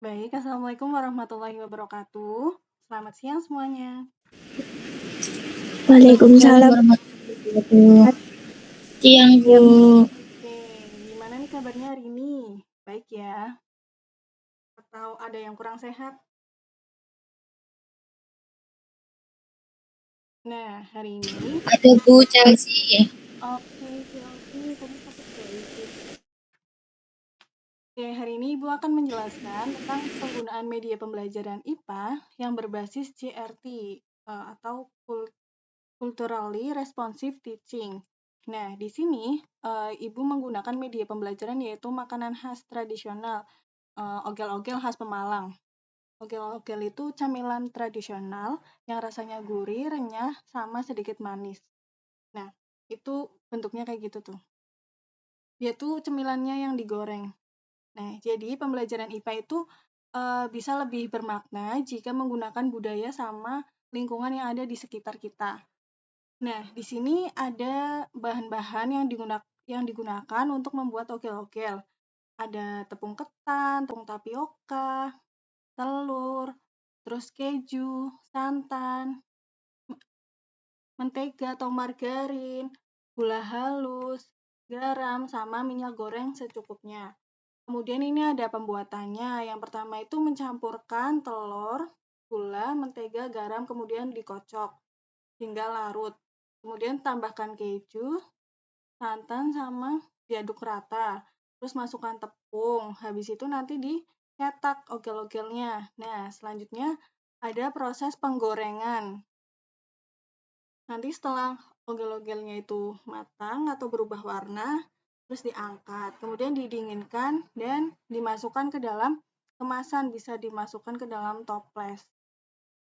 Baik, Assalamualaikum warahmatullahi wabarakatuh. Selamat siang semuanya. Waalaikumsalam warahmatullahi wabarakatuh. Siang, Bu. Oke, gimana nih kabarnya hari ini? Baik ya? Atau ada yang kurang sehat? Nah, hari ini, Ada Bu Chelsea. oke, Chelsea, tadi sakit baik. Oke, hari ini Ibu akan menjelaskan tentang penggunaan media pembelajaran IPA yang berbasis CRT atau Culturally Responsive Teaching. Nah, di sini Ibu menggunakan media pembelajaran yaitu makanan khas tradisional, ogel-ogel khas Pemalang. Ogel-ogel itu camilan tradisional yang rasanya gurih, renyah, sama sedikit manis. Nah, itu bentuknya kayak gitu tuh. Dia tuh cemilannya yang digoreng. Nah, jadi pembelajaran IPA itu bisa lebih bermakna jika menggunakan budaya sama lingkungan yang ada di sekitar kita. Nah, di sini ada bahan-bahan yang digunakan untuk membuat ogel-ogel. Ada tepung ketan, tepung tapioka, telur, terus keju, santan, mentega atau margarin, gula halus, garam, sama minyak goreng secukupnya. Kemudian ini ada pembuatannya. Yang pertama itu mencampurkan telur, gula, mentega, garam, kemudian dikocok hingga larut. Kemudian tambahkan keju, santan, sama diaduk rata. Terus masukkan tepung. Habis itu nanti dicetak ogel-ogelnya. Nah, selanjutnya ada proses penggorengan. Nanti setelah ogel-ogelnya itu matang atau berubah warna, terus diangkat. Kemudian didinginkan dan dimasukkan ke dalam kemasan, bisa dimasukkan ke dalam toples.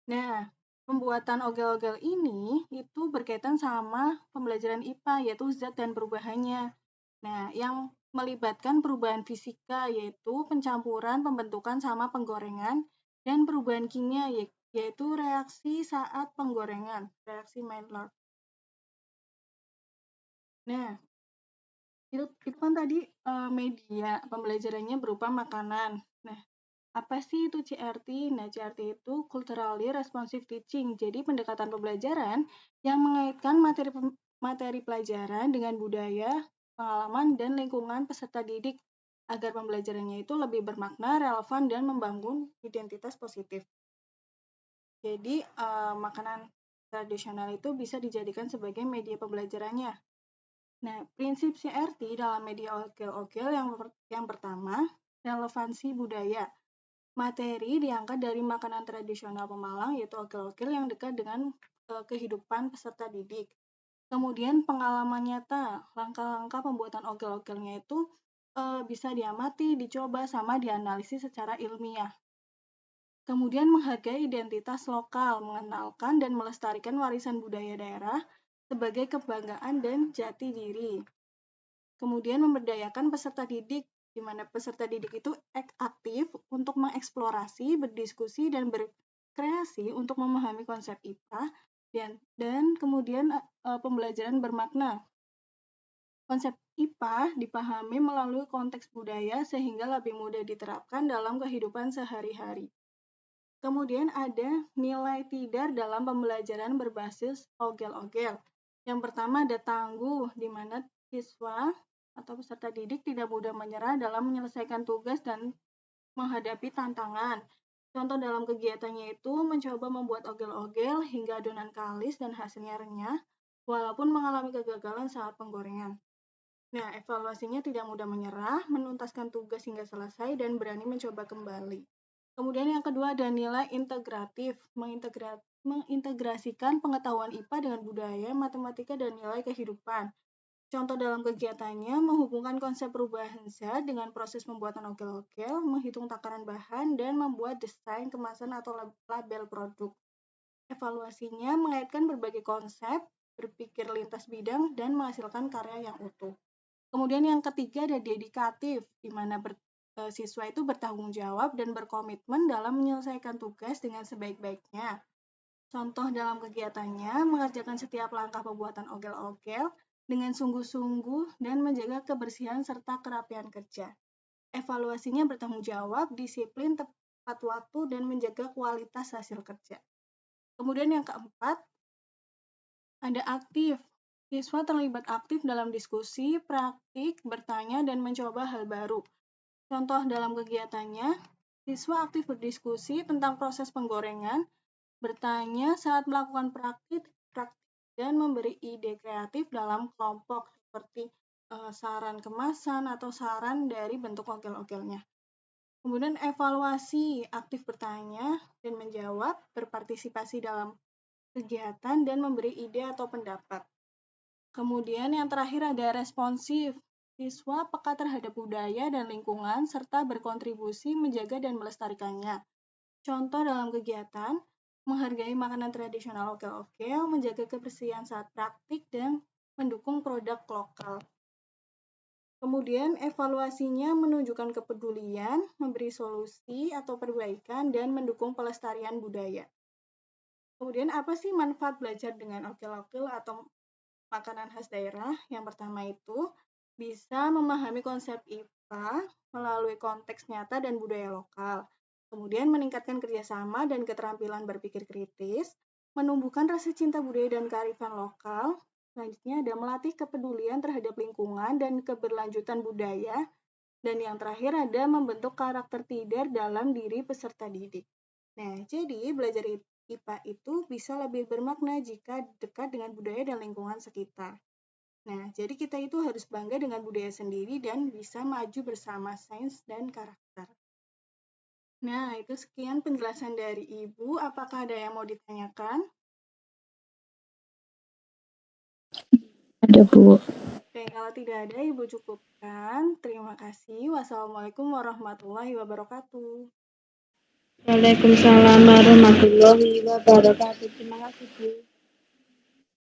Nah, pembuatan ogel-ogel ini itu berkaitan sama pembelajaran IPA, yaitu zat dan perubahannya. Nah, yang melibatkan perubahan fisika, yaitu pencampuran, pembentukan, sama penggorengan, dan perubahan kimia, yaitu reaksi saat penggorengan, reaksi Maillard. Nah, itu kan tadi media pembelajarannya berupa makanan. Nah, apa sih itu CRT? Nah, CRT itu Culturally Responsive Teaching. Jadi, pendekatan pembelajaran yang mengaitkan materi pelajaran dengan budaya, pengalaman, dan lingkungan peserta didik agar pembelajarannya itu lebih bermakna, relevan, dan membangun identitas positif. Jadi, makanan tradisional itu bisa dijadikan sebagai media pembelajarannya. Nah, prinsip CRT dalam media ogel-ogel yang pertama, relevansi budaya. Materi diangkat dari makanan tradisional Pemalang, yaitu ogel-ogel yang dekat dengan kehidupan peserta didik. Kemudian pengalaman nyata, langkah-langkah pembuatan ogel-ogelnya itu bisa diamati, dicoba, sama dianalisis secara ilmiah. Kemudian menghargai identitas lokal, mengenalkan dan melestarikan warisan budaya daerah sebagai kebanggaan dan jati diri. Kemudian memberdayakan peserta didik, di mana peserta didik itu aktif untuk mengeksplorasi, berdiskusi, dan berkreasi untuk memahami konsep IPA, dan kemudian pembelajaran bermakna. Konsep IPA dipahami melalui konteks budaya sehingga lebih mudah diterapkan dalam kehidupan sehari-hari. Kemudian ada nilai tidar dalam pembelajaran berbasis ogel-ogel. Yang pertama ada tangguh, di mana siswa atau peserta didik tidak mudah menyerah dalam menyelesaikan tugas dan menghadapi tantangan. Contoh dalam kegiatannya itu mencoba membuat ogel-ogel hingga adonan kalis dan hasilnya renyah, walaupun mengalami kegagalan saat penggorengan. Nah, evaluasinya tidak mudah menyerah, menuntaskan tugas hingga selesai, dan berani mencoba kembali. Kemudian yang kedua ada nilai integratif, mengintegrasikan pengetahuan IPA dengan budaya, matematika, dan nilai kehidupan. Contoh dalam kegiatannya menghubungkan konsep perubahan zat dengan proses pembuatan ogel-ogel, menghitung takaran bahan, dan membuat desain kemasan atau label produk. Evaluasinya mengaitkan berbagai konsep, berpikir lintas bidang, dan menghasilkan karya yang utuh. Kemudian yang ketiga ada dedikatif, di mana siswa itu bertanggung jawab dan berkomitmen dalam menyelesaikan tugas dengan sebaik-baiknya. Contoh dalam kegiatannya, mengerjakan setiap langkah pembuatan ogel-ogel dengan sungguh-sungguh dan menjaga kebersihan serta kerapian kerja. Evaluasinya bertanggung jawab, disiplin, tepat waktu, dan menjaga kualitas hasil kerja. Kemudian yang keempat, ada aktif. Siswa terlibat aktif dalam diskusi, praktik, bertanya, dan mencoba hal baru. Contoh dalam kegiatannya, siswa aktif berdiskusi tentang proses penggorengan, bertanya saat melakukan praktik, dan memberi ide kreatif dalam kelompok seperti saran kemasan atau saran dari bentuk ogel-ogelnya. Kemudian evaluasi, aktif bertanya dan menjawab, berpartisipasi dalam kegiatan, dan memberi ide atau pendapat. Kemudian yang terakhir ada responsif. Siswa peka terhadap budaya dan lingkungan serta berkontribusi menjaga dan melestarikannya. Contoh dalam kegiatan, menghargai makanan tradisional ogel-ogel, menjaga kebersihan saat praktik, dan mendukung produk lokal. Kemudian evaluasinya menunjukkan kepedulian, memberi solusi atau perbaikan, dan mendukung pelestarian budaya. Kemudian apa sih manfaat belajar dengan ogel-ogel atau makanan khas daerah? Yang pertama itu bisa memahami konsep IPA melalui konteks nyata dan budaya lokal. Kemudian meningkatkan kerjasama dan keterampilan berpikir kritis, menumbuhkan rasa cinta budaya dan kearifan lokal. Selanjutnya ada melatih kepedulian terhadap lingkungan dan keberlanjutan budaya. Dan yang terakhir ada membentuk karakter leader dalam diri peserta didik. Nah, jadi belajar IPA itu bisa lebih bermakna jika dekat dengan budaya dan lingkungan sekitar. Nah, jadi kita itu harus bangga dengan budaya sendiri dan bisa maju bersama sains dan karakter. Nah, itu sekian penjelasan dari Ibu. Apakah ada yang mau ditanyakan? Ada, Bu. Oke, kalau tidak ada, Ibu cukupkan. Terima kasih. Wassalamualaikum warahmatullahi wabarakatuh. Waalaikumsalam warahmatullahi wabarakatuh. Terima kasih, Bu.